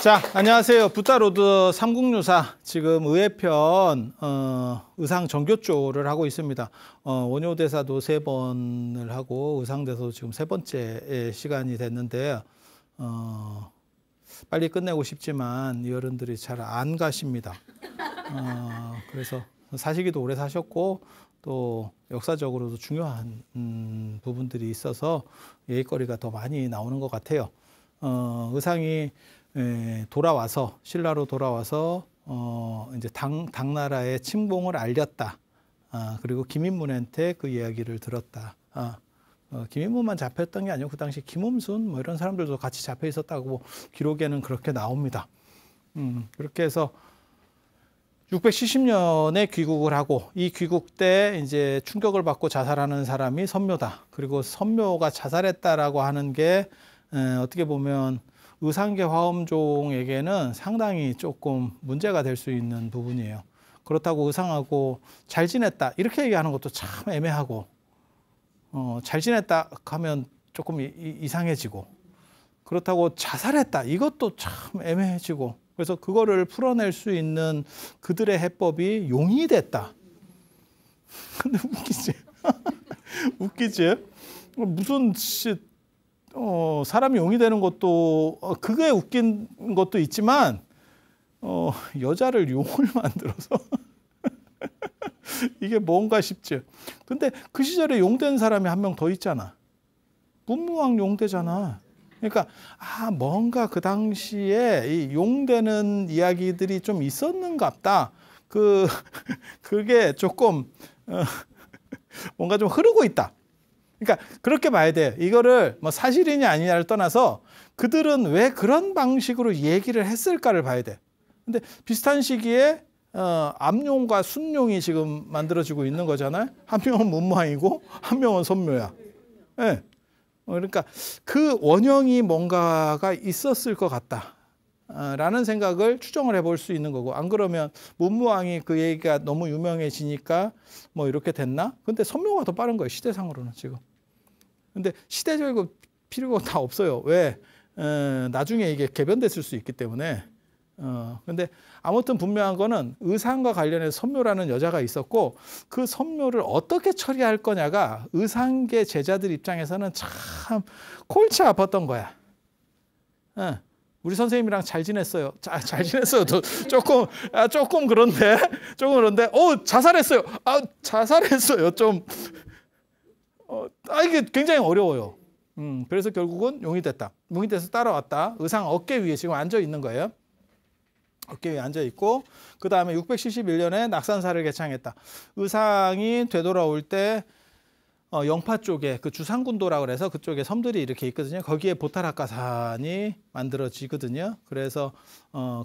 자, 안녕하세요. 붓다로드 삼국유사 지금 의회편 의상 정교조를 하고 있습니다. 원효대사도 3번을 하고 의상대사도 지금 3번째 시간이 됐는데 빨리 끝내고 싶지만 어른들이 잘 안 가십니다. 그래서 사시기도 오래 사셨고 또 역사적으로도 중요한 부분들이 있어서 얘기거리가 더 많이 나오는 것 같아요. 의상이 돌아와서 신라로 돌아와서 이제 당나라의 침공을 알렸다. 그리고 김인문한테 그 이야기를 들었다. 김인문만 잡혔던 게 아니고 그 당시 김음순 뭐 이런 사람들도 같이 잡혀 있었다고 기록에는 그렇게 나옵니다. 그렇게 해서 670년에 귀국을 하고 이 귀국 때 이제 충격을 받고 자살하는 사람이 선묘다. 그리고 선묘가 자살했다라고 하는 게 어떻게 보면 의상계 화엄종에게는 상당히 조금 문제가 될 수 있는 부분이에요. 그렇다고 의상하고 잘 지냈다 이렇게 얘기하는 것도 참 애매하고 잘 지냈다 하면 조금 이상해지고 그렇다고 자살했다 이것도 참 애매해지고 그래서 그거를 풀어낼 수 있는 그들의 해법이 용이 됐다. 근데 웃기지? 웃기지? 무슨 사람이 용이 되는 것도 그게 웃긴 것도 있지만 여자를 용을 만들어서 이게 뭔가 싶지. 근데 그 시절에 용된 사람이 한 명 더 있잖아. 문무왕 용되잖아. 그러니까 뭔가 그 당시에 이 용되는 이야기들이 좀 있었는갑다. 그게 조금 뭔가 좀 흐르고 있다. 그러니까 그렇게 봐야 돼. 이거를 뭐 사실이냐 아니냐를 떠나서 그들은 왜 그런 방식으로 얘기를 했을까를 봐야 돼. 근데 비슷한 시기에 암용과 순용이 지금 만들어지고 있는 거잖아요. 한 명은 문무왕이고 한 명은 선묘야. 네. 그러니까 그 원형이 뭔가가 있었을 것 같다. 라는 생각을 추정을 해볼 수 있는 거고 안 그러면 문무왕이 그 얘기가 너무 유명해지니까 뭐 이렇게 됐나? 근데 선묘가 더 빠른 거예요. 시대상으로는 지금. 근데 시대적이고 필요가 다 없어요. 왜? 나중에 이게 개변됐을 수 있기 때문에. 근데 아무튼 분명한 거는 의상과 관련해서 선묘라는 여자가 있었고 그 선묘를 어떻게 처리할 거냐가 의상계 제자들 입장에서는 참 골치 아팠던 거야. 우리 선생님이랑 잘 지냈어요. 잘 지냈어요. 조금 그런데, 자살했어요. 자살했어요. 이게 굉장히 어려워요. 그래서 결국은 용이 됐다. 용이 돼서 따라왔다. 의상 어깨 위에 지금 앉아 있는 거예요. 어깨 위에 앉아 있고, 그 다음에 671년에 낙산사를 개창했다. 의상이 되돌아올 때, 영파 쪽에 그 주상군도라고 그래서 그쪽에 섬들이 이렇게 있거든요. 거기에 보타락가산이 만들어지거든요. 그래서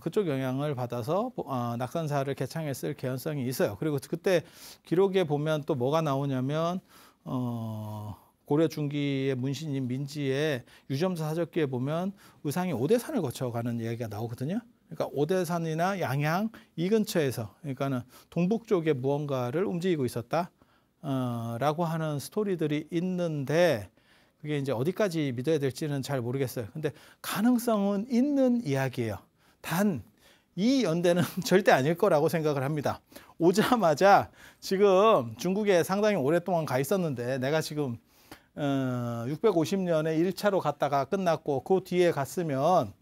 그쪽 영향을 받아서 낙산사를 개창했을 개연성이 있어요. 그리고 그때 기록에 보면 또 뭐가 나오냐면 고려 중기의 문신인 민지의 유점사 사적기에 보면 의상이 오대산을 거쳐가는 이야기가 나오거든요. 그러니까 오대산이나 양양 이 근처에서 그러니까는 동북 쪽에 무언가를 움직이고 있었다. 라고 하는 스토리들이 있는데 그게 이제 어디까지 믿어야 될지는 잘 모르겠어요. 근데 가능성은 있는 이야기예요. 단 이 연대는 절대 아닐 거라고 생각을 합니다. 오자마자 지금 중국에 상당히 오랫동안 가 있었는데 내가 지금 650년에 1차로 갔다가 끝났고 그 뒤에 갔으면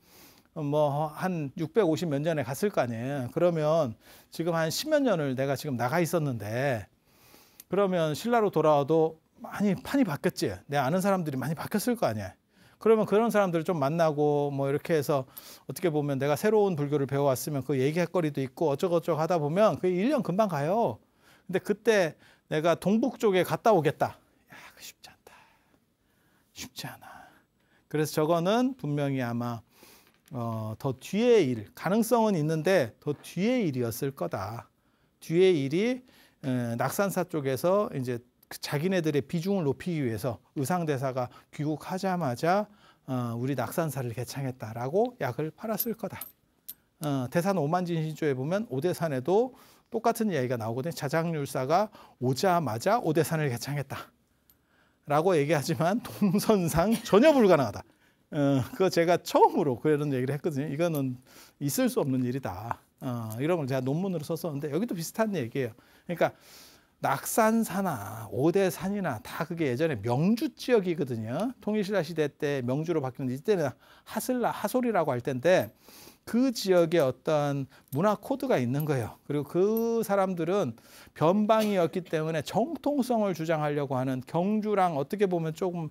뭐 한 650 몇 년에 갔을 거 아니에요. 그러면 지금 한 10몇 년을 내가 지금 나가 있었는데 그러면 신라로 돌아와도 많이 판이 바뀌었지. 내 아는 사람들이 많이 바뀌었을 거 아니야. 그러면 그런 사람들을 좀 만나고 뭐 이렇게 해서 어떻게 보면 내가 새로운 불교를 배워왔으면 그 얘기할 거리도 있고 어쩌고저쩌고 하다 보면 그게 1년 금방 가요. 근데 그때 내가 동북 쪽에 갔다 오겠다. 야, 그 쉽지 않다. 쉽지 않아. 그래서 저거는 분명히 아마 더 뒤의 일, 가능성은 있는데 더 뒤의 일이었을 거다. 뒤의 일이 낙산사 쪽에서 이제 자기네들의 비중을 높이기 위해서 의상대사가 귀국하자마자 우리 낙산사를 개창했다라고 약을 팔았을 거다. 대산 오만진신조에 보면 오대산에도 똑같은 이야기가 나오거든요. 자장률사가 오자마자 오대산을 개창했다. 라고 얘기하지만 동선상 전혀 불가능하다. 그거 제가 처음으로 그런 얘기를 했거든요. 이거는 있을 수 없는 일이다. 이런 걸 제가 논문으로 썼었는데 여기도 비슷한 얘기예요. 그러니까 낙산사나 오대산이나 다 그게 예전에 명주 지역이거든요. 통일신라 시대 때 명주로 바뀌었는데 이때는 하슬라, 하솔이라고 할 때인데 그 지역에 어떤 문화 코드가 있는 거예요. 그리고 그 사람들은 변방이었기 때문에 정통성을 주장하려고 하는 경주랑 어떻게 보면 조금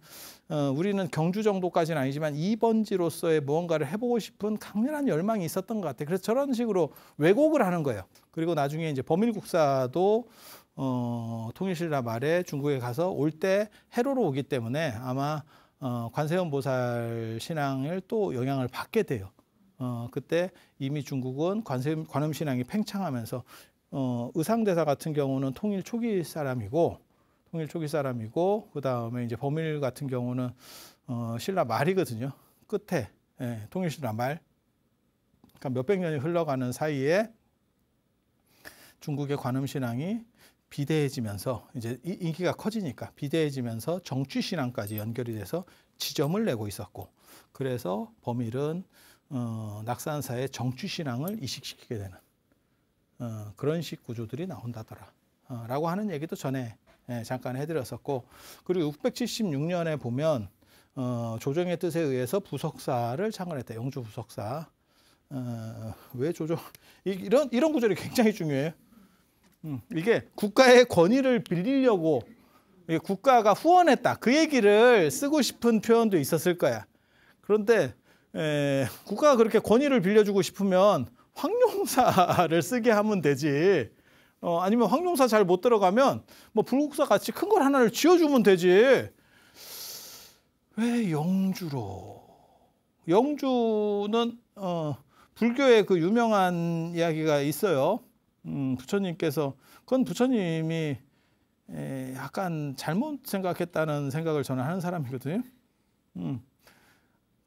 우리는 경주 정도까지는 아니지만 2번지로서의 무언가를 해보고 싶은 강렬한 열망이 있었던 것 같아요. 그래서 저런 식으로 왜곡을 하는 거예요. 그리고 나중에 이제 범일국사도 통일신라 말에 중국에 가서 올 때 해로로 오기 때문에 아마 관세음 보살 신앙을 또 영향을 받게 돼요. 그때 이미 중국은 관음 신앙이 팽창하면서 의상대사 같은 경우는 통일 초기 사람이고 그 다음에 이제 범일 같은 경우는 신라 말이거든요. 끝에 통일신라 말. 그러니까 몇백 년이 흘러가는 사이에 중국의 관음 신앙이 비대해지면서 이제 인기가 커지니까 비대해지면서 정취 신앙까지 연결이 돼서 지점을 내고 있었고 그래서 범일은 낙산사의 정취 신앙을 이식시키게 되는 그런 식 구조들이 나온다더라 라고 하는 얘기도 전에 잠깐 해드렸었고 그리고 676년에 보면 조정의 뜻에 의해서 부석사를 창건했다. 영주 부석사. 왜 조정 이런 구절이 굉장히 중요해요. 이게 국가의 권위를 빌리려고 국가가 후원했다. 그 얘기를 쓰고 싶은 표현도 있었을 거야. 그런데 국가가 그렇게 권위를 빌려주고 싶으면 황룡사를 쓰게 하면 되지. 아니면 황룡사 잘 못 들어가면 뭐 불국사 같이 큰 걸 하나를 지어주면 되지. 왜 영주로? 영주는 불교의 그 유명한 이야기가 있어요. 부처님께서 그건 부처님이 약간 잘못 생각했다는 생각을 저는 하는 사람이거든요.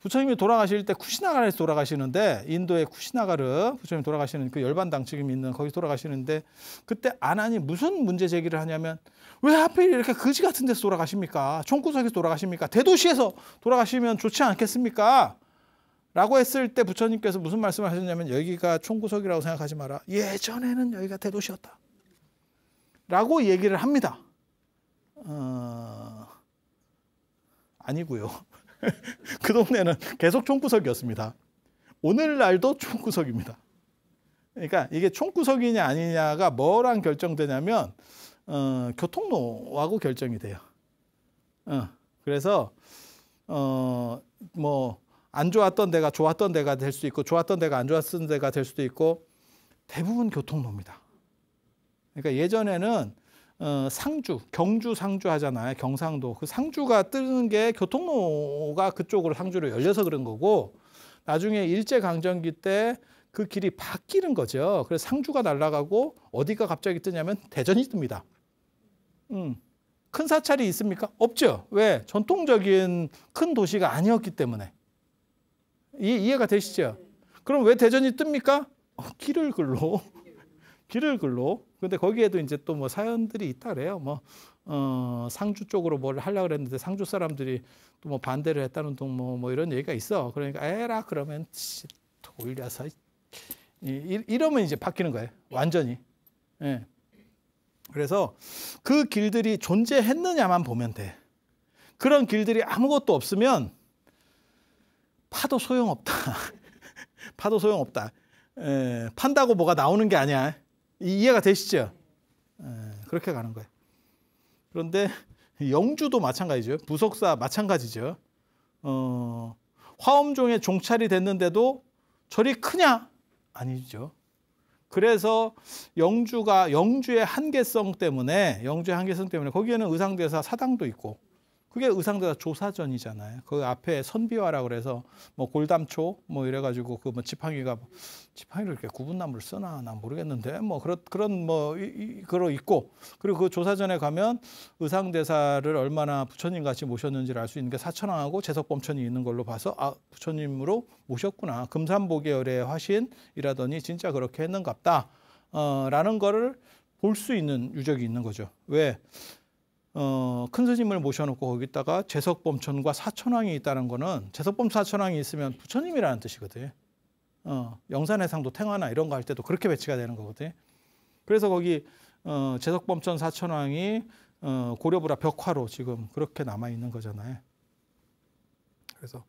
부처님이 돌아가실 때 쿠시나가라에서 돌아가시는데 인도의 쿠시나가르 부처님 돌아가시는 그 열반당 지금 있는 거기 돌아가시는데 그때 아난이 무슨 문제 제기를 하냐면 왜 하필 이렇게 거지 같은 데서 돌아가십니까? 총구석에서 돌아가십니까? 대도시에서 돌아가시면 좋지 않겠습니까? 라고 했을 때 부처님께서 무슨 말씀을 하셨냐면 여기가 총구석이라고 생각하지 마라. 예전에는 여기가 대도시였다. 라고 얘기를 합니다. 아니고요. 그 동네는 계속 총구석이었습니다. 오늘날도 총구석입니다. 그러니까 이게 총구석이냐 아니냐가 뭐랑 결정되냐면 교통로하고 결정이 돼요. 그래서 뭐 안 좋았던 데가 좋았던 데가 될 수도 있고 좋았던 데가 안 좋았던 데가 될 수도 있고 대부분 교통로입니다. 그러니까 예전에는 상주, 경주 상주 하잖아요. 경상도. 그 상주가 뜨는 게 교통로가 그쪽으로 상주로 열려서 그런 거고 나중에 일제강점기 때 그 길이 바뀌는 거죠. 그래서 상주가 날아가고 어디가 갑자기 뜨냐면 대전이 뜹니다. 큰 사찰이 있습니까? 없죠. 왜? 전통적인 큰 도시가 아니었기 때문에. 이해가 되시죠? 그럼 왜 대전이 뜹니까? 길을 글로. 길을 글로. 근데 거기에도 이제 또 뭐 사연들이 있다 그래요. 뭐 상주 쪽으로 뭘 하려고 그랬는데 상주 사람들이 또 뭐 반대를 했다는 또 뭐 이런 얘기가 있어. 그러니까 에라 그러면 돌려서 이러면 이제 바뀌는 거예요. 완전히. 예. 그래서 그 길들이 존재했느냐만 보면 돼. 그런 길들이 아무것도 없으면 파도 소용없다. 파도 소용없다. 판다고 뭐가 나오는 게 아니야. 이해가 되시죠? 그렇게 가는 거예요. 그런데 영주도 마찬가지죠. 부석사 마찬가지죠. 화엄종에 종찰이 됐는데도 절이 크냐? 아니죠. 그래서 영주의 한계성 때문에 거기에는 의상대사 사당도 있고 그게 의상대사 조사전이잖아요. 그 앞에 선비화라고 그래서 뭐 골담초 뭐 이래가지고 그 뭐 지팡이를 이렇게 구분나무를 쓰나 난 모르겠는데 뭐 그런 뭐 그러 있고 그리고 그 조사전에 가면 의상대사를 얼마나 부처님 같이 모셨는지를 알 수 있는 게 사천왕하고 제석범천이 있는 걸로 봐서 아 부처님으로 모셨구나 금산보계열의 화신이라더니 진짜 그렇게 했는갑다 라는 거를 볼 수 있는 유적이 있는 거죠. 왜? 큰 스님을 모셔놓고 거기다가 제석범천과 사천왕이 있다는 거는 제석범 사천왕이 있으면 부처님이라는 뜻이거든. 영산해상도 탱화나 이런 거 할 때도 그렇게 배치가 되는 거거든. 그래서 거기 제석범천 사천왕이 고려부라 벽화로 지금 그렇게 남아 있는 거잖아요. 그래서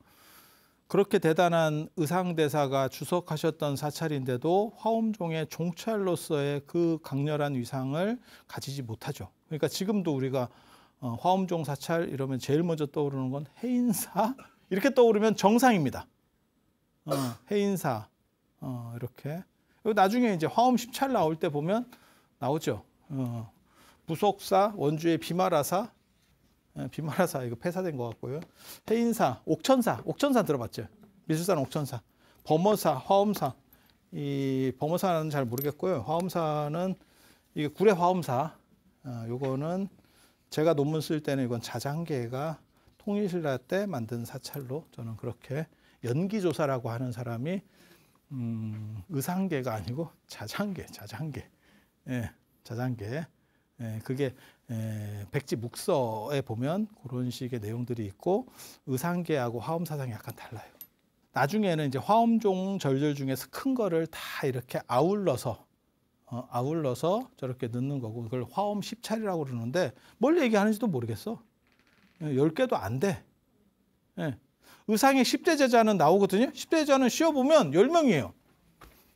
그렇게 대단한 의상대사가 주석하셨던 사찰인데도 화엄종의 종찰로서의 그 강렬한 위상을 가지지 못하죠. 그러니까 지금도 우리가 화엄종 사찰 이러면 제일 먼저 떠오르는 건 해인사 이렇게 떠오르면 정상입니다. 해인사 이렇게 나중에 이제 화엄 10찰 나올 때 보면 나오죠. 부속사 원주의 비마라사 비마라사 이거 폐사된 것 같고요. 해인사, 옥천사 들어봤죠? 미술산 옥천사, 범어사, 화엄사. 이 범어사는 잘 모르겠고요. 화엄사는 이게 구례 화엄사. 요거는 제가 논문 쓸 때는 이건 자장계가 통일신라 때 만든 사찰로 저는 그렇게 연기조사라고 하는 사람이 의상계가 아니고 자장계. 예, 자장계. 예, 그게 백지 묵서에 보면 그런 식의 내용들이 있고 의상계하고 화엄사상이 약간 달라요. 나중에는 이제 화엄종 절들 중에서 큰 거를 다 이렇게 아울러서 저렇게 넣는 거고 그걸 화엄 10찰이라고 그러는데 뭘 얘기하는지도 모르겠어. 10개도 안 돼. 예. 의상의 10대 제자는 나오거든요. 10대 제자는 쉬어보면 10명이에요.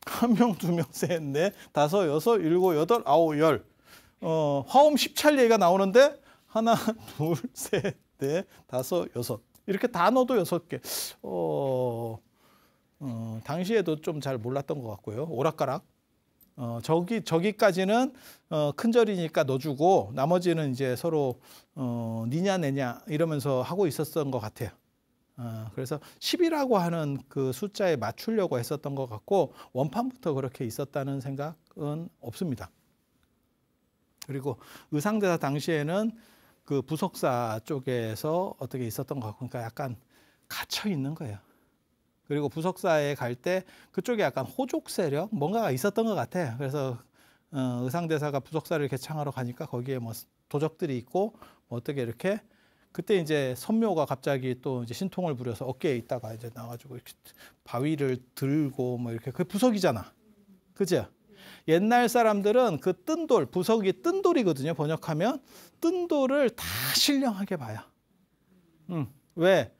1명, 2명, 셋, 넷, 다섯, 여섯, 일곱, 여덟, 아홉, 열. 화엄 10찰 얘기가 나오는데 하나, 둘, 셋, 넷, 다섯, 여섯. 이렇게 다 넣어도 6개. 당시에도 좀 잘 몰랐던 것 같고요. 오락가락. 저기까지는 큰 절이니까 넣어주고 나머지는 이제 서로 니냐 내냐 이러면서 하고 있었던 것 같아요. 그래서 10이라고 하는 그 숫자에 맞추려고 했었던 것 같고 원판부터 그렇게 있었다는 생각은 없습니다. 그리고 의상대사 당시에는 그 부석사 쪽에서 어떻게 있었던 것 같고 그러니까 약간 갇혀 있는 거예요. 그리고 부석사에 갈 때 그쪽에 약간 호족 세력 뭔가가 있었던 것 같아요. 그래서 의상대사가 부석사를 개창하러 가니까 거기에 뭐 도적들이 있고 뭐 어떻게 이렇게 그때 이제 선묘가 갑자기 또 이제 신통을 부려서 어깨에 있다가 이제 나와가지고 이렇게 바위를 들고 뭐 이렇게 그 부석이잖아. 그죠? 옛날 사람들은 그 뜬돌, 부석이 뜬돌이거든요. 번역하면 뜬돌을 다 신령하게 봐요. 왜?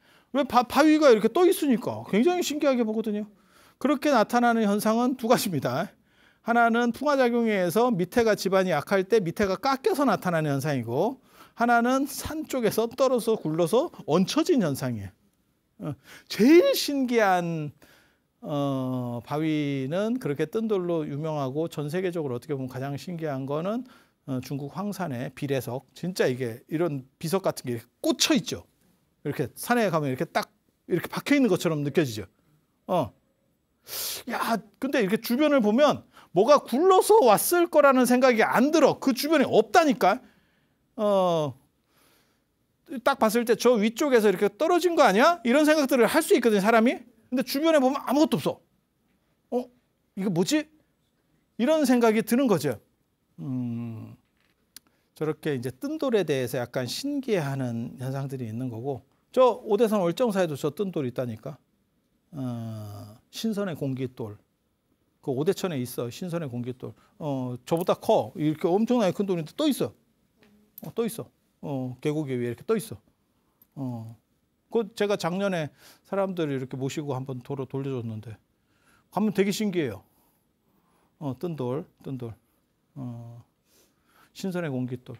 바위가 이렇게 떠 있으니까 굉장히 신기하게 보거든요. 그렇게 나타나는 현상은 두 가지입니다. 하나는 풍화작용에 의해서 밑에가 지반이 약할 때 밑에가 깎여서 나타나는 현상이고 하나는 산 쪽에서 떨어서 굴러서 얹혀진 현상이에요. 제일 신기한 바위는 그렇게 뜬돌로 유명하고 전 세계적으로 어떻게 보면 가장 신기한 거는 중국 황산의 비례석. 진짜 이게 이런 비석 같은 게 이렇게 꽂혀 있죠. 이렇게 산에 가면 이렇게 딱 이렇게 박혀 있는 것처럼 느껴지죠. 야, 근데 이렇게 주변을 보면 뭐가 굴러서 왔을 거라는 생각이 안 들어. 그 주변에 없다니까. 딱 봤을 때 저 위쪽에서 이렇게 떨어진 거 아니야? 이런 생각들을 할 수 있거든요, 사람이. 근데 주변에 보면 아무것도 없어. 이거 뭐지? 이런 생각이 드는 거죠. 저렇게 이제 뜬돌에 대해서 약간 신기해하는 현상들이 있는 거고, 저 오대산 월정사에도 저 뜬돌이 있다니까. 신선의 공깃돌. 그 오대천에 있어, 신선의 공깃돌. 저보다 커. 이렇게 엄청나게 큰 돌인데 또 있어. 또 있어. 계곡에 위에 이렇게 떠 있어. 그 제가 작년에 사람들을 이렇게 모시고 한번 도로 돌려줬는데 가면 되게 신기해요. 뜬돌. 신선의 공깃돌.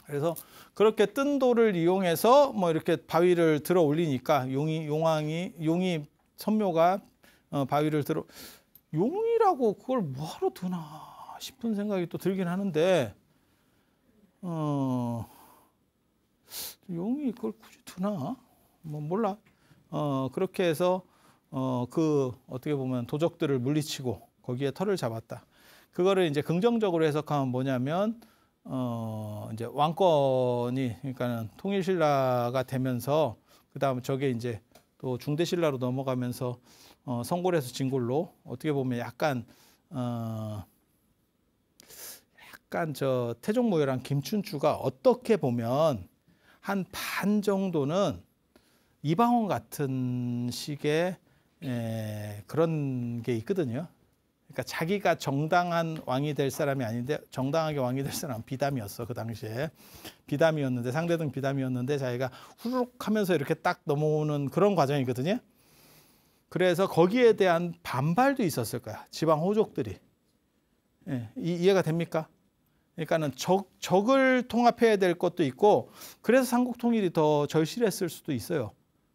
그래서 그렇게 뜬 돌을 이용해서 뭐 이렇게 바위를 들어 올리니까 용이 선묘가 바위를 들어 용이라고 그걸 뭐하러 드나 싶은 생각이 또 들긴 하는데 용이 그걸 굳이 드나? 뭐 몰라. 그렇게 해서 그 어떻게 보면 도적들을 물리치고 거기에 털을 잡았다. 그거를 이제 긍정적으로 해석하면 뭐냐면 이제 왕권이 그러니까는 통일신라가 되면서 그다음 저게 이제 또 중대신라로 넘어가면서 성골에서 진골로 어떻게 보면 약간 약간 저 태종모유랑 김춘추가 어떻게 보면 한 반 정도는 이방원 같은 식의 그런 게 있거든요. 그러니까 자기가 정당한 왕이 될 사람이 아닌데 정당하게 왕이 될 사람은 비담이었어. 그 당시에 비담이었는데 상대등 비담이었는데 자기가 후루룩 하면서 이렇게 딱 넘어오는 그런 과정이거든요. 그래서 거기에 대한 반발도 있었을 거야. 지방 호족들이. 이해가 됩니까? 그러니까는 적을 통합해야 될 것도 있고 그래서 삼국 통일이 더 절실했을 수도 있어요.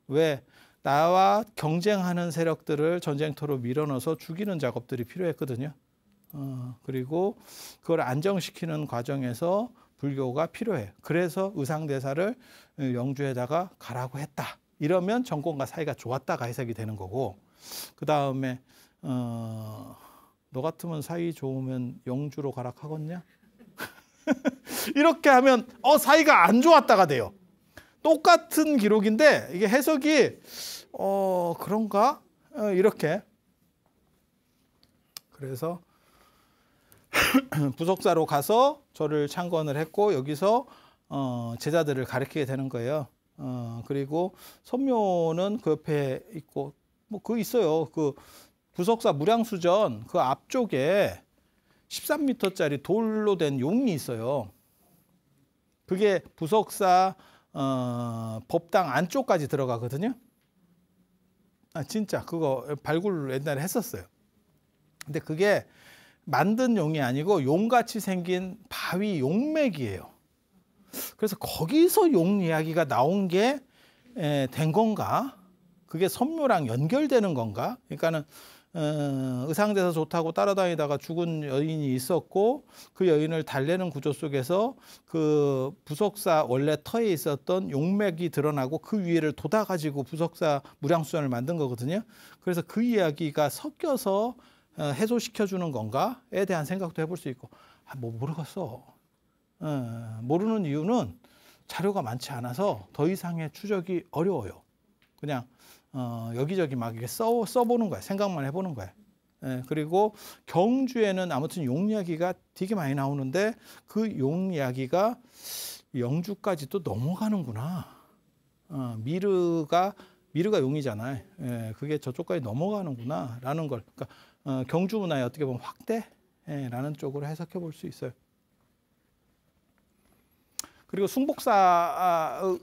왜? 나와 경쟁하는 세력들을 전쟁터로 밀어넣어서 죽이는 작업들이 필요했거든요. 그리고 그걸 안정시키는 과정에서 불교가 필요해. 그래서 의상대사를 영주에다가 가라고 했다. 이러면 정권과 사이가 좋았다가 해석이 되는 거고, 그 다음에 너 같으면 사이 좋으면 영주로 가락하겠냐? 이렇게 하면 사이가 안 좋았다가 돼요. 똑같은 기록인데 이게 해석이 그런가? 이렇게. 그래서 부속사로 가서 저를 창건을 했고 여기서 제자들을 가르치게 되는 거예요. 그리고 선묘는 그 옆에 있고 뭐 그 있어요. 그 부속사 무량수전 그 앞쪽에 13m짜리 돌로 된 용이 있어요. 그게 부속사 법당 안쪽까지 들어가거든요. 진짜 그거 발굴 옛날에 했었어요. 근데 그게 만든 용이 아니고 용같이 생긴 바위 용맥이에요. 그래서 거기서 용 이야기가 나온 게 된 건가? 그게 선묘랑 연결되는 건가? 그러니까는 의상돼서 좋다고 따라다니다가 죽은 여인이 있었고 그 여인을 달래는 구조 속에서 그 부속사 원래 터에 있었던 용맥이 드러나고 그 위를 돋아가지고 부속사 무량수전을 만든 거거든요. 그래서 그 이야기가 섞여서 해소시켜주는 건가에 대한 생각도 해볼 수 있고 뭐 모르겠어. 모르는 이유는 자료가 많지 않아서 더 이상의 추적이 어려워요. 그냥 여기저기 막 이렇게 써보는 거야. 생각만 해보는 거야. 그리고 경주에는 아무튼 용 이야기가 되게 많이 나오는데 그 용 이야기가 영주까지 또 넘어가는구나. 미르가 용이잖아요. 그게 저쪽까지 넘어가는구나 라는 걸. 그러니까 경주 문화의 어떻게 보면 확대라는 쪽으로 해석해 볼 수 있어요. 그리고 숭복사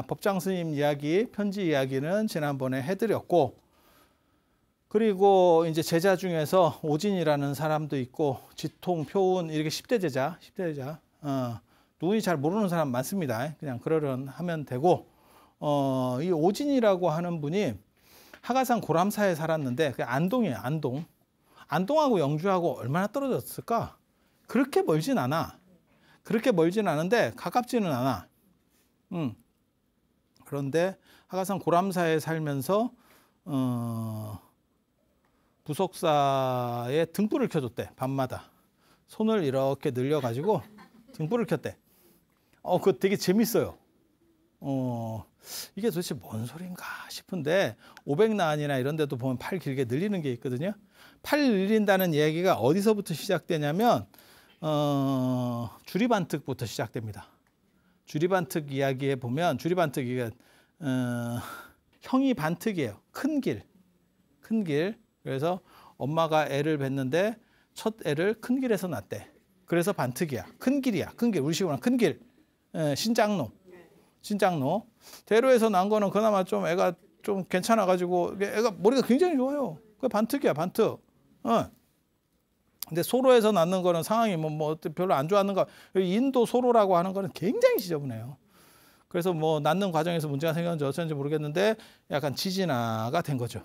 법장 스님 이야기, 편지 이야기는 지난번에 해드렸고, 그리고 이제 제자 중에서 오진이라는 사람도 있고, 지통, 표운 이렇게 10대 제자, 누군지 잘 모르는 사람 많습니다. 그냥 그러려니 하면 되고, 이 오진이라고 하는 분이 하가산 고람사에 살았는데, 그 안동이에요, 안동. 안동하고 영주하고 얼마나 떨어졌을까? 그렇게 멀진 않아. 그렇게 멀진 않은데 가깝지는 않아. 그런데 하가산 고람사에 살면서 부속사에 등불을 켜줬대. 밤마다 손을 이렇게 늘려가지고 등불을 켰대. 그거 되게 재밌어요. 이게 도대체 뭔 소린가 싶은데 500나안이나 이런 데도 보면 팔 길게 늘리는 게 있거든요. 팔 늘린다는 얘기가 어디서부터 시작되냐면 주리반특부터 시작됩니다. 주리반특 이야기에 보면 주리반특이 형이 반특이에요. 큰 길. 그래서 엄마가 애를 낳는데 첫 애를 큰 길에서 낳대. 그래서 반특이야. 큰 길이야. 큰 길. 우리 식으로 큰 길. 신장로. 대로에서 난 거는 그나마 좀 애가 좀 괜찮아가지고 애가 머리가 굉장히 좋아요. 그게 반특이야. 반특. 근데 소로에서 낳는 거는 상황이 뭐 별로 안 좋았는가. 인도 소로라고 하는 거는 굉장히 지저분해요. 그래서 뭐 낳는 과정에서 문제가 생겼는지 어쩐지 모르겠는데 약간 지진아가 된 거죠.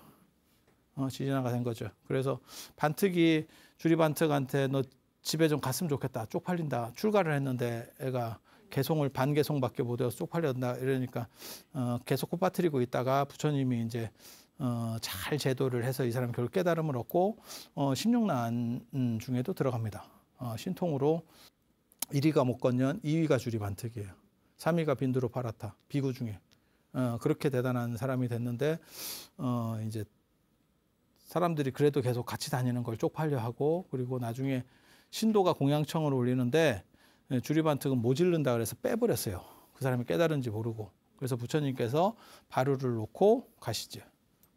지진아가 된 거죠. 그래서 반특이 주리반특한테 너 집에 좀 갔으면 좋겠다. 쪽팔린다. 출가를 했는데 애가 반개송밖에 못 해서 쪽팔린다. 이러니까 계속 콧바트리고 있다가 부처님이 이제 잘 제도를 해서 이 사람이 결국 깨달음을 얻고 16나안 중에도 들어갑니다. 신통으로 1위가 목건년, 2위가 주리반특이에요. 3위가 빈두로파라타, 비구 중에. 그렇게 대단한 사람이 됐는데 이제 사람들이 그래도 계속 같이 다니는 걸 쪽팔려 하고 그리고 나중에 신도가 공양청을 올리는데 주리반특은 모질른다 그래서 빼버렸어요. 그 사람이 깨달은지 모르고. 그래서 부처님께서 바루를 놓고 가시죠.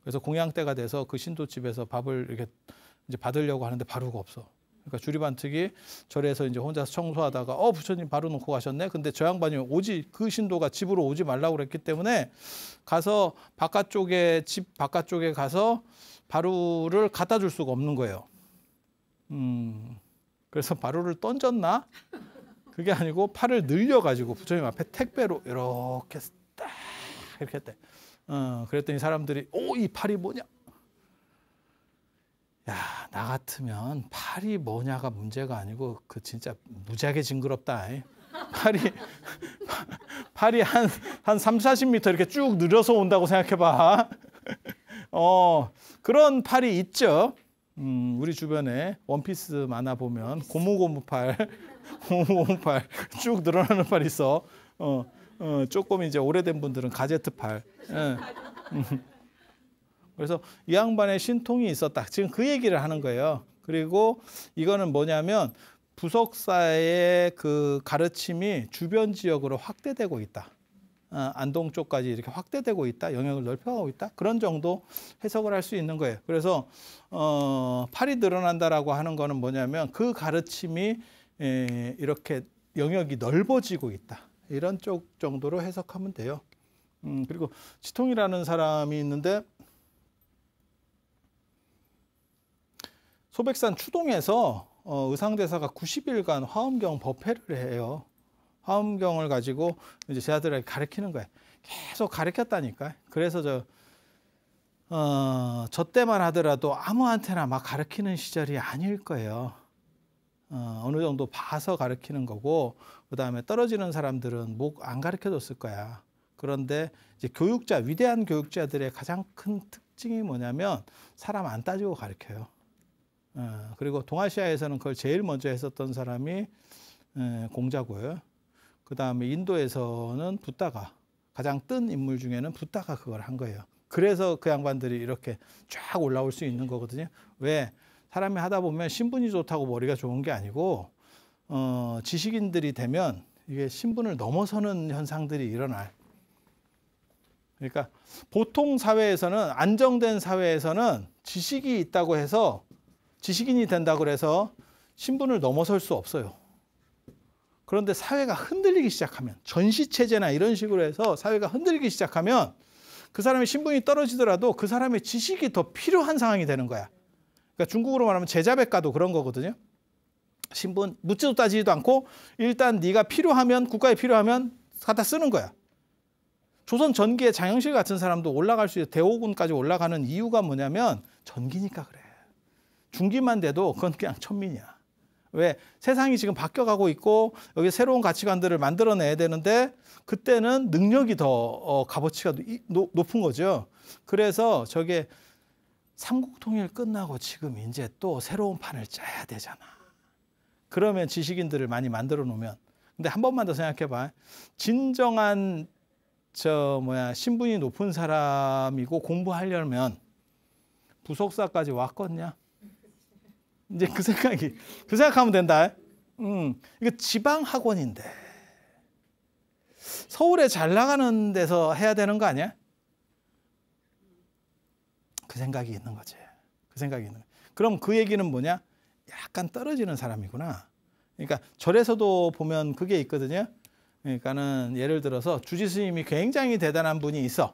그래서 공양 때가 돼서 그 신도 집에서 밥을 이렇게 이제 받으려고 하는데 바루가 없어. 그러니까 주리반특이 절에서 이제 혼자서 청소하다가 부처님 바루 놓고 가셨네. 근데 저 양반이 그 신도가 집으로 오지 말라고 그랬기 때문에 가서 집 바깥쪽에 가서 바루를 갖다 줄 수가 없는 거예요. 그래서 바루를 던졌나? 그게 아니고 팔을 늘려가지고 부처님 앞에 택배로 이렇게 딱 이렇게 했대. 그랬더니 사람들이 이 팔이 뭐냐? 야, 나 같으면 팔이 뭐냐가 문제가 아니고 그 진짜 무지하게 징그럽다. 팔이 한 30-40m 이렇게 쭉 늘어서 온다고 생각해봐. 그런 팔이 있죠. 우리 주변에 원피스 만화 보면 고무고무팔 쭉 늘어나는 팔 있어. 조금 이제 오래된 분들은 가제트팔. 그래서 이 양반의 신통이 있었다. 지금 그 얘기를 하는 거예요. 그리고 이거는 뭐냐면 부석사의 그 가르침이 주변 지역으로 확대되고 있다. 안동 쪽까지 이렇게 확대되고 있다. 영역을 넓혀가고 있다. 그런 정도 해석을 할 수 있는 거예요. 그래서 팔이 늘어난다라고 하는 거는 뭐냐면 그 가르침이 이렇게 영역이 넓어지고 있다. 이런 쪽 정도로 해석하면 돼요. 그리고 치통이라는 사람이 있는데 소백산 추동에서 의상대사가 90일간 화엄경 법회를 해요. 화엄경을 가지고 이제 제자들에게 가르치는 거예요. 계속 가르쳤다니까. 그래서 저 때만 하더라도 아무한테나 막 가르치는 시절이 아닐 거예요. 어느 정도 봐서 가르치는 거고, 그 다음에 떨어지는 사람들은 목 안 가르쳐줬을 거야. 그런데 이제 위대한 교육자들의 가장 큰 특징이 뭐냐면 사람 안 따지고 가르쳐요. 그리고 동아시아에서는 그걸 제일 먼저 했었던 사람이 공자고요. 그 다음에 인도에서는 붓다가, 가장 뜬 인물 중에는 붓다가 그걸 한 거예요. 그래서 그 양반들이 이렇게 쫙 올라올 수 있는 거거든요. 왜? 사람이 하다 보면 신분이 좋다고 머리가 좋은 게 아니고 지식인들이 되면 이게 신분을 넘어서는 현상들이 일어나요. 그러니까 보통 사회에서는, 안정된 사회에서는 지식이 있다고 해서 지식인이 된다고 해서 신분을 넘어설 수 없어요. 그런데 사회가 흔들리기 시작하면, 전시체제나 이런 식으로 해서 사회가 흔들리기 시작하면 그 사람의 신분이 떨어지더라도 그 사람의 지식이 더 필요한 상황이 되는 거야. 그러니까 중국으로 말하면 제자백과도 그런 거거든요. 신분 묻지도 따지지도 않고 일단 네가 필요하면, 국가에 필요하면 갖다 쓰는 거야. 조선 전기에 장영실 같은 사람도 올라갈 수 있어. 대오군까지 올라가는 이유가 뭐냐면 전기니까 그래. 중기만 돼도 그건 그냥 천민이야. 왜? 세상이 지금 바뀌어가고 있고 여기 새로운 가치관들을 만들어내야 되는데 그때는 능력이 더 값어치가 높은 거죠. 그래서 저게 삼국통일 끝나고 지금 이제 또 새로운 판을 짜야 되잖아. 그러면 지식인들을 많이 만들어 놓으면. 근데 한 번만 더 생각해봐. 진정한 신분이 높은 사람이고 공부하려면 부속사까지 왔겠냐? 이제 그 생각하면 된다. 이거 지방 학원인데 서울에 잘 나가는 데서 해야 되는 거 아니야? 그 생각이 있는 거지. 그 생각이 있는. 그럼 그 얘기는 뭐냐? 약간 떨어지는 사람이구나. 그러니까 절에서도 보면 그게 있거든요. 그러니까는 예를 들어서 주지 스님이 굉장히 대단한 분이 있어.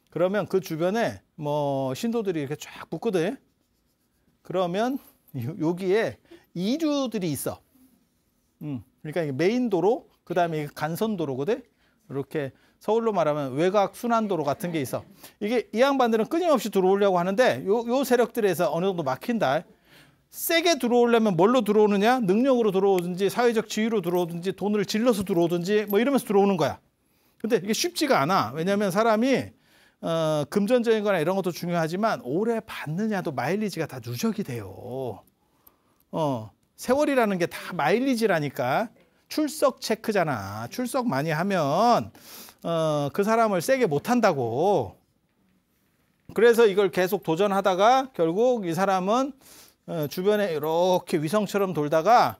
그러면 그 주변에 뭐 신도들이 이렇게 쫙 붙거든. 그러면 여기에 이류들이 있어. 그러니까 메인 도로, 그 다음에 간선도로거든. 이렇게 서울로 말하면 외곽 순환도로 같은 게 있어. 이게 이 양반들은 끊임없이 들어오려고 하는데 요 세력들에서 어느 정도 막힌다. 세게 들어오려면 뭘로 들어오느냐? 능력으로 들어오든지 사회적 지위로 들어오든지 돈을 질러서 들어오든지 뭐 이러면서 들어오는 거야. 근데 이게 쉽지가 않아. 왜냐하면 사람이 금전적인 거나 이런 것도 중요하지만 오래 받느냐도 마일리지가 다 누적이 돼요. 세월이라는 게 다 마일리지라니까. 출석 체크잖아. 출석 많이 하면 그 사람을 세게 못 한다고. 그래서 이걸 계속 도전하다가 결국 이 사람은 주변에 이렇게 위성처럼 돌다가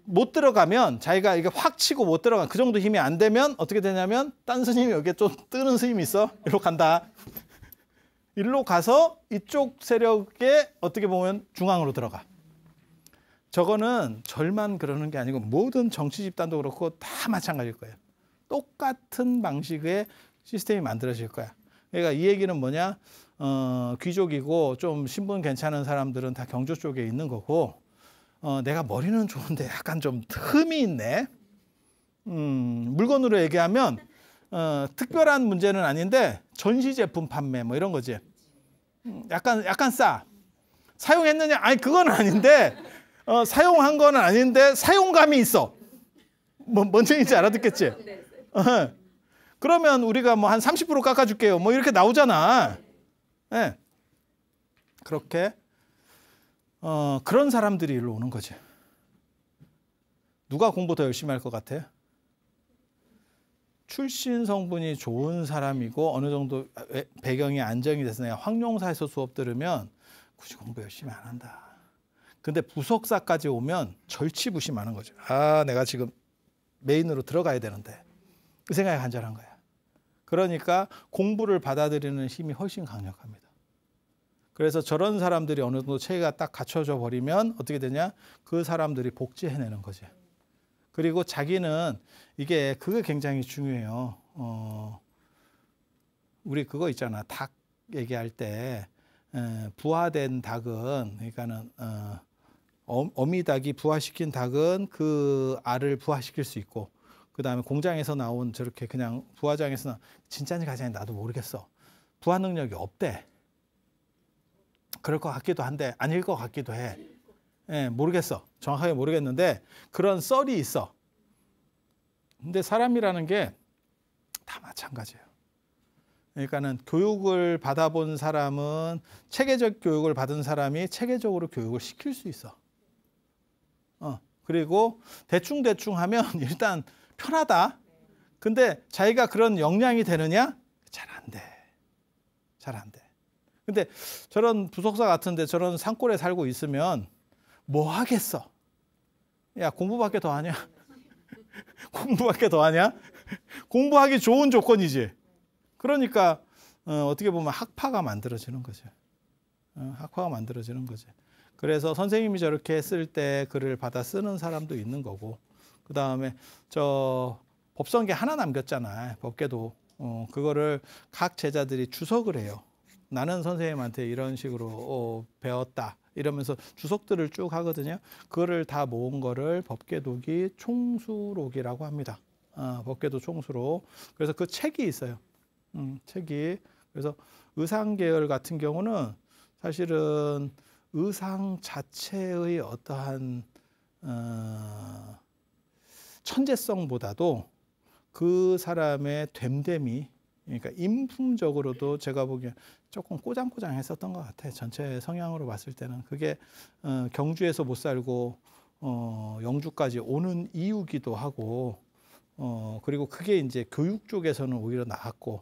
못 들어가면 자기가 이게 확 치고 못 들어가 그 정도 힘이 안 되면 어떻게 되냐면 딴 스님이 여기에 좀 뜨는 스님이 있어. 일로 간다. 일로 가서 이쪽 세력에 어떻게 보면 중앙으로 들어가. 저거는 절만 그러는 게 아니고 모든 정치 집단도 그렇고 다 마찬가지일 거예요. 똑같은 방식의 시스템이 만들어질 거야. 그러니까 이 얘기는 뭐냐? 귀족이고 좀 신분 괜찮은 사람들은 다 경조 쪽에 있는 거고 내가 머리는 좋은데 약간 좀 흠이 있네. 물건으로 얘기하면 특별한 문제는 아닌데 전시 제품 판매 뭐 이런 거지. 약간 싸. 사용했느냐? 아니 그건 아닌데 사용한 건 아닌데 사용감이 있어. 뭔 얘기인지 알아듣겠지? 그러면 우리가 뭐 한 30% 깎아줄게요. 뭐 이렇게 나오잖아. 네. 그렇게 그런 사람들이 일로 오는 거지. 누가 공부 더 열심히 할 것 같아? 출신 성분이 좋은 사람이고 어느 정도 배경이 안정이 돼서 내가 황룡사에서 수업 들으면 굳이 공부 열심히 안 한다. 근데 부석사까지 오면 절치부심하는 거죠. 아, 내가 지금 메인으로 들어가야 되는데. 그 생각이 간절한 거야. 그러니까 공부를 받아들이는 힘이 훨씬 강력합니다. 그래서 저런 사람들이 어느 정도 체계가 딱 갖춰져 버리면 어떻게 되냐? 그 사람들이 복제해내는 거지. 그리고 자기는 그게 굉장히 중요해요. 우리 그거 있잖아. 닭 얘기할 때 부화된 닭은 그러니까는 어미닭이 부화시킨 닭은 그 알을 부화시킬 수 있고 그 다음에 공장에서 나온 저렇게 그냥 부화장에서 진짜인지 가짜인지 나도 모르겠어. 부화 능력이 없대. 그럴 것 같기도 한데 아닐 것 같기도 해. 모르겠어. 정확하게 모르겠는데 그런 썰이 있어. 근데 사람이라는 게 다 마찬가지예요. 그러니까는 교육을 받아본 사람은 체계적 교육을 받은 사람이 체계적으로 교육을 시킬 수 있어. 그리고 대충 하면 일단 편하다. 근데 자기가 그런 역량이 되느냐? 잘 안 돼. 잘 안 돼. 근데 저런 부속사 같은데 저런 산골에 살고 있으면 뭐 하겠어? 야, 공부밖에 더 하냐? 공부밖에 더 하냐? 공부하기 좋은 조건이지. 그러니까 어떻게 보면 학파가 만들어지는 거죠. 학파가 만들어지는 거지. 그래서 선생님이 저렇게 했을 때 글을 받아 쓰는 사람도 있는 거고 그 다음에 저 법성계 하나 남겼잖아. 법계도. 그거를 각 제자들이 주석을 해요. 나는 선생님한테 이런 식으로 배웠다. 이러면서 주석들을 쭉 하거든요. 그거를 다 모은 거를 법계독이 총수록이라고 합니다. 법계도 총수록. 그래서 그 책이 있어요. 책이. 그래서 의상 계열 같은 경우는 사실은 의상 자체의 어떠한 천재성보다도 그 사람의 됨됨이, 그러니까 인품적으로도 제가 보기엔 조금 꼬장꼬장했었던 것 같아. 전체 성향으로 봤을 때는 그게 경주에서 못 살고 영주까지 오는 이유기도 하고, 그리고 그게 이제 교육 쪽에서는 오히려 나았고,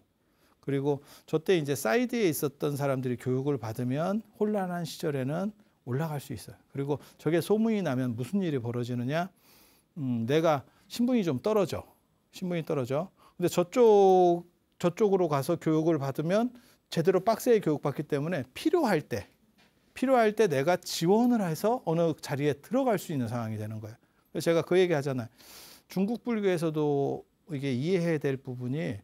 그리고 저 때 이제 사이드에 있었던 사람들이 교육을 받으면 혼란한 시절에는 올라갈 수 있어요. 그리고 저게 소문이 나면 무슨 일이 벌어지느냐? 내가 신분이 좀 떨어져. 신분이 떨어져. 근데 저쪽으로 가서 교육을 받으면 제대로 빡세게 교육받기 때문에 필요할 때 내가 지원을 해서 어느 자리에 들어갈 수 있는 상황이 되는 거예요. 그래서 제가 그 얘기 하잖아요. 중국 불교에서도 이게 이해해야 될 부분이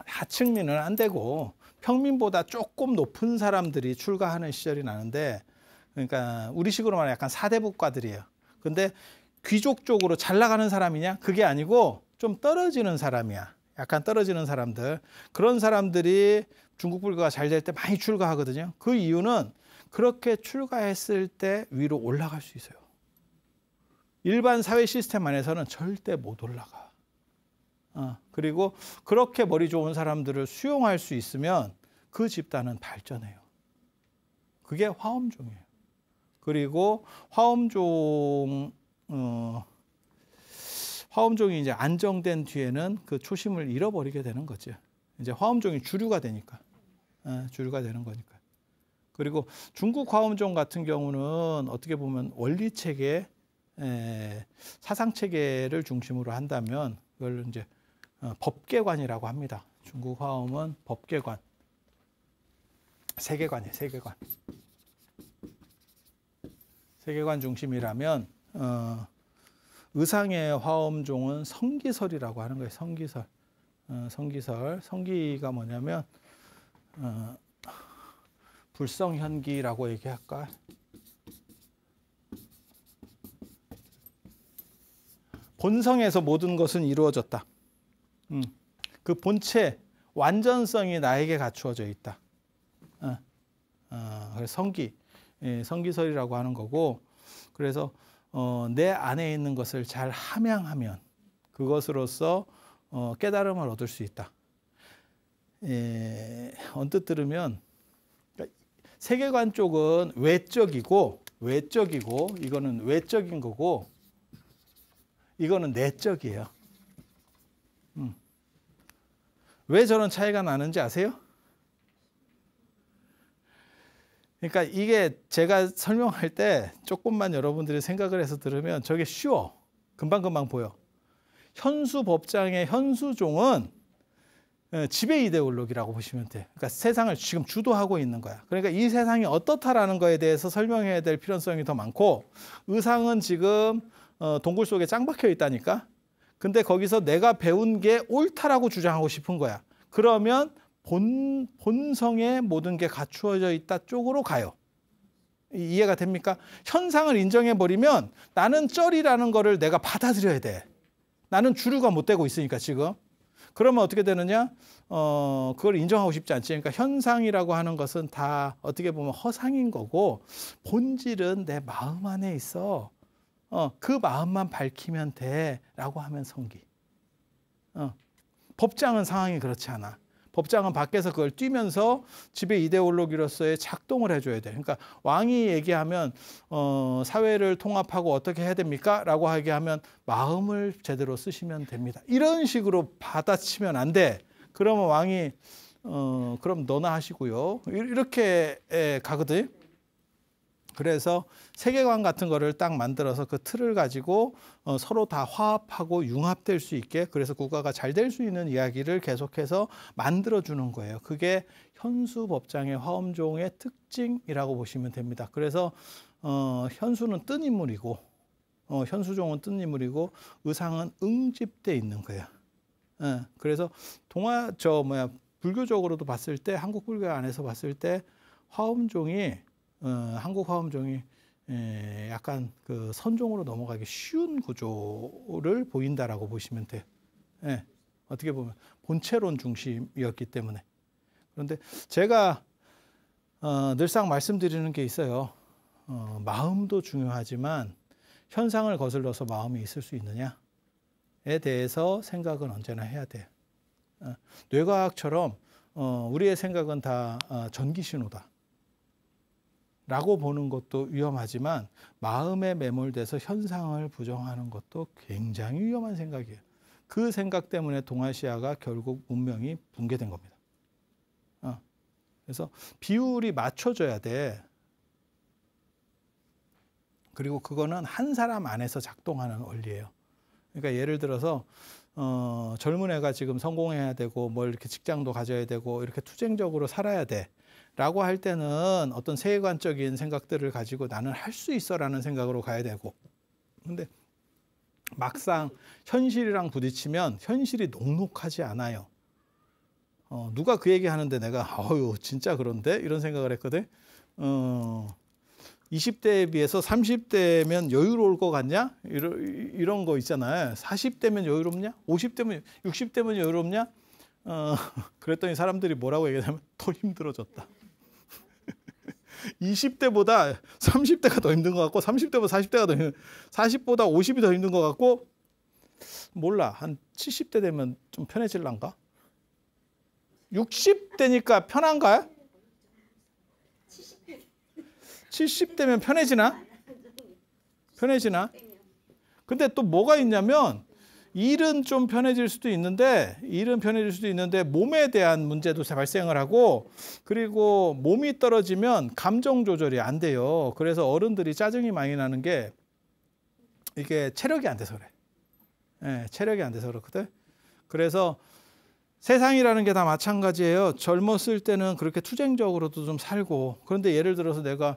하층민은 안 되고 평민보다 조금 높은 사람들이 출가하는 시절이 나는데, 그러니까 우리식으로 말하면 약간 사대부과들이에요. 근데 귀족 쪽으로 잘 나가는 사람이냐? 그게 아니고 좀 떨어지는 사람이야. 약간 떨어지는 사람들. 그런 사람들이 중국 불교가 잘 될 때 많이 출가하거든요. 그 이유는 그렇게 출가했을 때 위로 올라갈 수 있어요. 일반 사회 시스템 안에서는 절대 못 올라가. 그리고 그렇게 머리 좋은 사람들을 수용할 수 있으면 그 집단은 발전해요. 그게 화엄종이에요. 그리고 화엄종이 이제 안정된 뒤에는 그 초심을 잃어버리게 되는 거죠. 이제 화엄종이 주류가 되니까. 주류가 되는 거니까. 그리고 중국 화엄종 같은 경우는 어떻게 보면 원리 체계, 사상 체계를 중심으로 한다면 그걸 이제 법계관이라고 합니다. 중국 화엄은 법계관, 세계관이에요. 세계관. 세계관 중심이라면 의상의 화엄종은 성기설이라고 하는 거예요. 성기설. 성기설. 성기가 뭐냐면 불성현기라고 얘기할까? 본성에서 모든 것은 이루어졌다. 그 본체, 완전성이 나에게 갖추어져 있다. 성기, 성기설이라고 하는 거고, 그래서 내 안에 있는 것을 잘 함양하면 그것으로서 깨달음을 얻을 수 있다. 언뜻 들으면 세계관 쪽은 외적이고 이거는 외적인 거고 이거는 내적이에요. 왜 저런 차이가 나는지 아세요? 그러니까 이게 제가 설명할 때 조금만 여러분들이 생각을 해서 들으면 저게 쉬워. 금방금방 보여. 현수 법장의 현수종은 지배 이데올로기라고 보시면 돼. 그러니까 세상을 지금 주도하고 있는 거야. 그러니까 이 세상이 어떻다라는 거에 대해서 설명해야 될 필요성이 더 많고, 의상은 지금 동굴 속에 짱 박혀 있다니까. 근데 거기서 내가 배운 게 옳다라고 주장하고 싶은 거야. 그러면 본성의 모든 게 갖추어져 있다 쪽으로 가요. 이해가 됩니까? 현상을 인정해버리면 나는 쩔이라는 거를 내가 받아들여야 돼. 나는 주류가 못 되고 있으니까 지금. 그러면 어떻게 되느냐? 그걸 인정하고 싶지 않지. 그러니까 현상이라고 하는 것은 다 어떻게 보면 허상인 거고 본질은 내 마음 안에 있어. 그 마음만 밝히면 돼라고 하면 성기. 법장은 상황이 그렇지 않아. 법장은 밖에서 그걸 뛰면서 지배 이데올로기로서의 작동을 해줘야 돼. 그러니까 왕이 얘기하면 사회를 통합하고 어떻게 해야 됩니까? 라고 얘기하면 마음을 제대로 쓰시면 됩니다. 이런 식으로 받아치면 안 돼. 그러면 왕이 그럼 너나 하시고요. 이렇게 가거든. 그래서 세계관 같은 거를 딱 만들어서 그 틀을 가지고 서로 다 화합하고 융합될 수 있게, 그래서 국가가 잘 될 수 있는 이야기를 계속해서 만들어주는 거예요. 그게 현수 법장의 화엄종의 특징이라고 보시면 됩니다. 그래서 현수는 뜬 인물이고 현수종은 뜬 인물이고 의상은 응집돼 있는 거예요. 그래서 불교적으로도 봤을 때, 한국 불교 안에서 봤을 때 화엄종이 한국 화엄종이 약간 그 선종으로 넘어가기 쉬운 구조를 보인다라고 보시면 돼. 어떻게 보면 본체론 중심이었기 때문에. 그런데 제가 늘상 말씀드리는 게 있어요. 마음도 중요하지만 현상을 거슬러서 마음이 있을 수 있느냐에 대해서 생각은 언제나 해야 돼. 뇌과학처럼 우리의 생각은 다 전기 신호다 라고 보는 것도 위험하지만 마음에 매몰돼서 현상을 부정하는 것도 굉장히 위험한 생각이에요. 그 생각 때문에 동아시아가 결국 문명이 붕괴된 겁니다. 그래서 비율이 맞춰져야 돼. 그리고 그거는 한 사람 안에서 작동하는 원리예요. 그러니까 예를 들어서 젊은 애가 지금 성공해야 되고 뭘 이렇게 직장도 가져야 되고 이렇게 투쟁적으로 살아야 돼 라고 할 때는 어떤 세계관적인 생각들을 가지고 나는 할 수 있어라는 생각으로 가야 되고, 근데 막상 현실이랑 부딪히면 현실이 녹록하지 않아요. 누가 그 얘기 하는데 내가 진짜 그런데? 이런 생각을 했거든. 20대에 비해서 30대면 여유로울 것 같냐? 이런 거 있잖아요. 40대면 여유롭냐? 50대면, 60대면 여유롭냐? 그랬더니 사람들이 뭐라고 얘기하냐면 더 힘들어졌다. 20대보다 30대가 더 힘든 것 같고 30대보다 40대가 더 힘든, 40보다 50이 더 힘든 것 같고, 몰라. 한 70대 되면 좀 편해질란가? 60대니까 편한가요? 70대면 편해지나? 편해지나? 근데 또 뭐가 있냐면 일은 좀 편해질 수도 있는데 몸에 대한 문제도 발생을 하고 그리고 몸이 떨어지면 감정 조절이 안 돼요. 그래서 어른들이 짜증이 많이 나는 게 이게 체력이 안 돼서 그래. 예, 체력이 안 돼서 그렇거든. 그래서 세상이라는 게 다 마찬가지예요. 젊었을 때는 그렇게 투쟁적으로도 좀 살고 그런데 예를 들어서 내가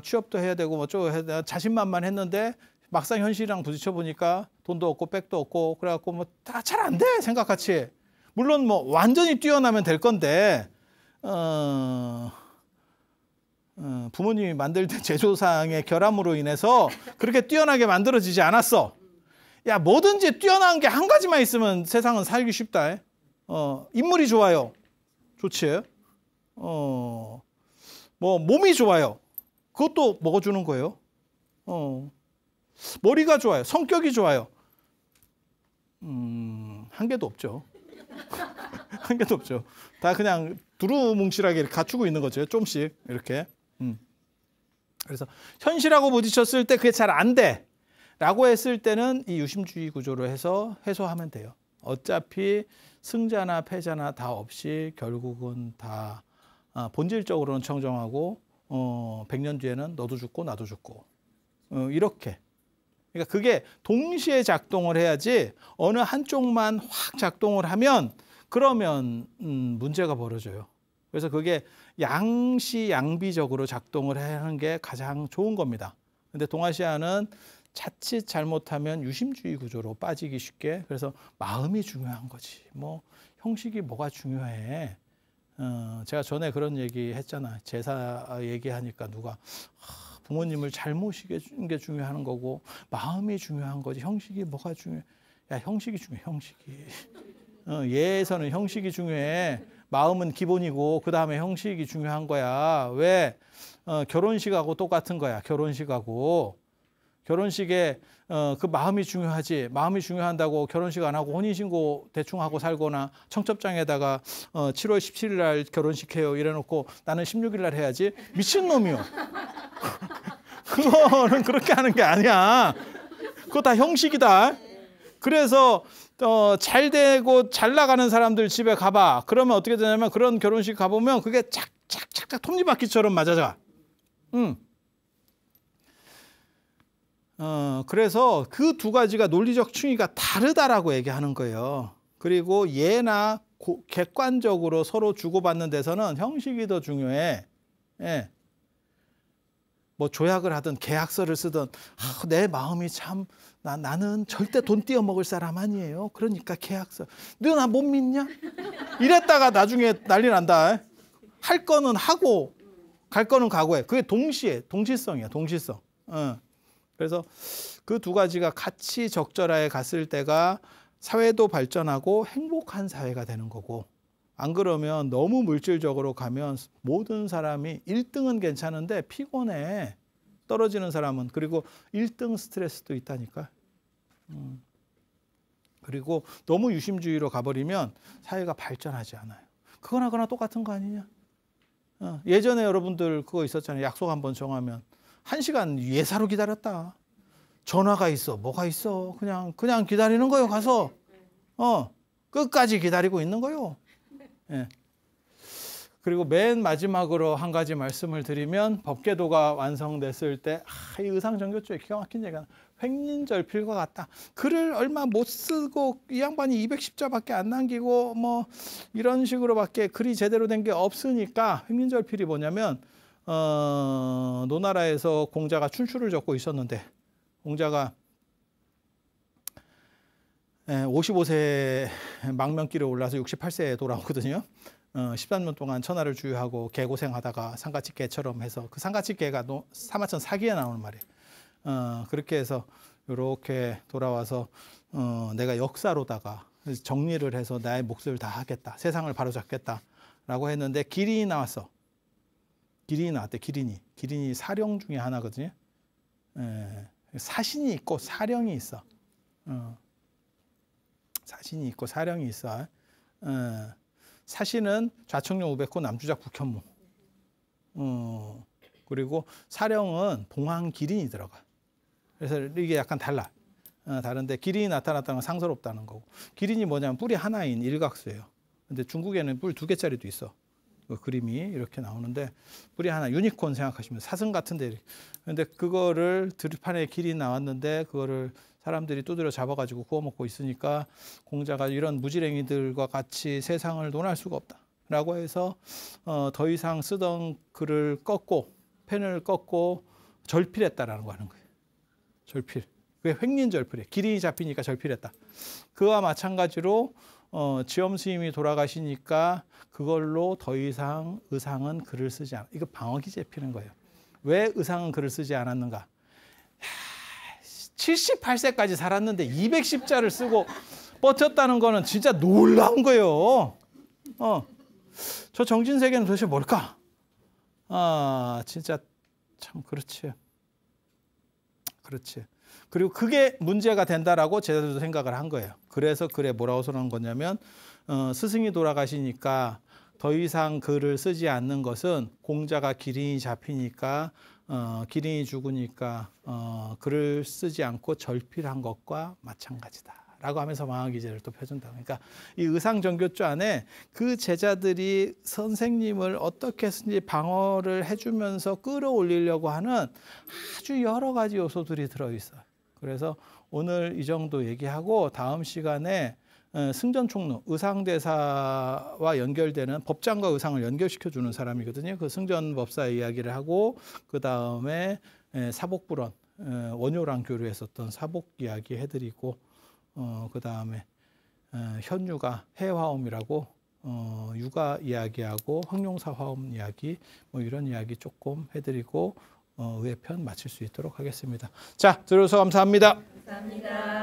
취업도 해야 되고 뭐 좀 해야 자신만만했는데 막상 현실이랑 부딪혀 보니까 돈도 없고 백도 없고 그래갖고 뭐 다 잘 안 돼 생각같이. 물론 뭐 완전히 뛰어나면 될 건데 부모님이 만들던 제조상의 결함으로 인해서 그렇게 뛰어나게 만들어지지 않았어. 야 뭐든지 뛰어난 게 한 가지만 있으면 세상은 살기 쉽다. 인물이 좋아요. 좋지. 뭐 몸이 좋아요. 그것도 먹어주는 거예요. 머리가 좋아요. 성격이 좋아요. 한 개도 없죠. 한 개도 없죠. 다 그냥 두루뭉실하게 갖추고 있는 거죠. 좀씩 이렇게. 그래서 현실하고 부딪혔을 때 그게 잘 안 돼. 라고 했을 때는 이 유심주의 구조로 해서 해소하면 돼요. 어차피 승자나 패자나 다 없이 결국은 다 본질적으로는 청정하고 100년 뒤에는 너도 죽고 나도 죽고 이렇게. 그러니까 그게 동시에 작동을 해야지 어느 한쪽만 확 작동을 하면 그러면 문제가 벌어져요. 그래서 그게 양시양비적으로 작동을 하는 게 가장 좋은 겁니다. 근데 동아시아는 자칫 잘못하면 유심주의 구조로 빠지기 쉽게. 그래서 마음이 중요한 거지. 뭐 형식이 뭐가 중요해. 제가 전에 그런 얘기 했잖아. 제사 얘기하니까 누가 부모님을 잘 모시는 게 중요한 거고 마음이 중요한 거지. 형식이 뭐가 중요해. 야 형식이 중요해. 형식이. 예에서는 형식이 중요해. 마음은 기본이고 그 다음에 형식이 중요한 거야. 왜? 결혼식하고 똑같은 거야. 결혼식에 그 마음이 중요하지. 마음이 중요한다고 결혼식 안 하고 혼인신고 대충 하고 살거나 청첩장에다가 7월 17일 날 결혼식해요 이래놓고 나는 16일 날 해야지. 미친놈이요. 그거는 그렇게 하는 게 아니야. 그거 다 형식이다. 그래서 잘 되고 잘 나가는 사람들 집에 가봐. 그러면 어떻게 되냐면 그런 결혼식 가보면 그게 착착착착 톱니바퀴처럼 맞아가. 그래서 그 두 가지가 논리적 충의가 다르다라고 얘기하는 거예요. 그리고 예나 객관적으로 서로 주고받는 데서는 형식이 더 중요해. 예. 뭐 조약을 하든 계약서를 쓰든 내 마음이 참 나는 절대 돈 띄어 먹을 사람 아니에요. 그러니까 계약서. 너 나 못 믿냐? 이랬다가 나중에 난리 난다. 할 거는 하고 갈 거는 가고 해. 그게 동시성이야. 동시성. 그래서 그 두 가지가 같이 적절하게 갔을 때가 사회도 발전하고 행복한 사회가 되는 거고, 안 그러면 너무 물질적으로 가면 모든 사람이 1등은 괜찮은데 피곤해. 떨어지는 사람은. 그리고 1등 스트레스도 있다니까. 그리고 너무 유심주의로 가버리면 사회가 발전하지 않아요. 그거나 그거나 똑같은 거 아니냐? 예전에 여러분들 그거 있었잖아요. 약속 한번 정하면 1시간 예사로 기다렸다. 전화가 있어, 뭐가 있어. 그냥 기다리는 거요. 가서 끝까지 기다리고 있는 거요. 예. 그리고 맨 마지막으로 한 가지 말씀을 드리면, 법계도가 완성됐을 때 이 의상정교조에 기가 막힌 얘기가 횡린절필과 같다. 글을 얼마 못 쓰고 이 양반이 210자밖에 안 남기고 뭐 이런 식으로밖에 글이 제대로 된 게 없으니까, 횡린절필이 뭐냐면 노나라에서 공자가 춘추를 적고 있었는데, 공자가 55세 망명길에 올라서 68세에 돌아오거든요. 13년 동안 천하를 주유하고 개고생하다가 상가집개처럼 해서, 그 상가집개가 사마천 사기에 나오는 말이에요. 그렇게 해서 이렇게 돌아와서 내가 역사로다가 정리를 해서 나의 몫을 다 하겠다. 세상을 바로잡겠다라고 했는데 기린이 나왔어. 기린이 나왔대. 기린이 사령 중에 하나거든요. 사신이 있고 사령이 있어. 사신이 있고 사령이 있어. 사신은 좌청룡 우백호 남주작 북현무. 그리고 사령은 봉황 기린이 들어가. 그래서 이게 약간 달라. 다른데 기린이 나타났다는 건 상서롭다는 거고, 기린이 뭐냐면 뿔이 하나인 일각수예요. 근데 중국에는 뿔 2개짜리도 있어. 그 그림이 이렇게 나오는데 뿔이 하나, 유니콘 생각하시면 사슴 같은데, 근데 그거를 들판에 길이 나왔는데 그거를 사람들이 두드려 잡아가지고 구워 먹고 있으니까 공자가 이런 무지랭이들과 같이 세상을 논할 수가 없다라고 해서 더 이상 쓰던 글을 껐고 펜을 껐고 절필했다라는 거 하는 거예요. 절필. 그게 횡린절필이에요. 기린이 잡히니까 절필했다. 그와 마찬가지로 지엄 스님이 돌아가시니까 그걸로 더 이상 의상은 글을 쓰지 않아. 이거 방어기제 피는 거예요. 왜 의상은 글을 쓰지 않았는가? 78세까지 살았는데 210자를 쓰고 버텼다는 거는 진짜 놀라운 거예요. 저 정진세계는 도대체 뭘까? 진짜 참 그렇지. 그렇지. 그리고 그게 문제가 된다라고 제자들도 생각을 한 거예요. 그래서 글에 뭐라고 써놓은 거냐면 스승이 돌아가시니까 더 이상 글을 쓰지 않는 것은 공자가 기린이 잡히니까 기린이 죽으니까 글을 쓰지 않고 절필한 것과 마찬가지다라고 하면서 방어기제를 또 펴준다. 그러니까 이 의상정교조 안에 그 제자들이 선생님을 어떻게 해서든지 방어를 해주면서 끌어올리려고 하는 아주 여러 가지 요소들이 들어있어요. 그래서 오늘 이 정도 얘기하고 다음 시간에 승전총루, 의상대사와 연결되는 법장과 의상을 연결시켜주는 사람이거든요. 그 승전법사의 이야기를 하고 그 다음에 사복불언, 원효랑 교류했었던 사복 이야기 해드리고 그 다음에 현유가 해화엄이라고 육아 이야기하고 황룡사 화엄 이야기 뭐 이런 이야기 조금 해드리고 의회편 마칠 수 있도록 하겠습니다. 자, 들어주셔서 감사합니다. 감사합니다.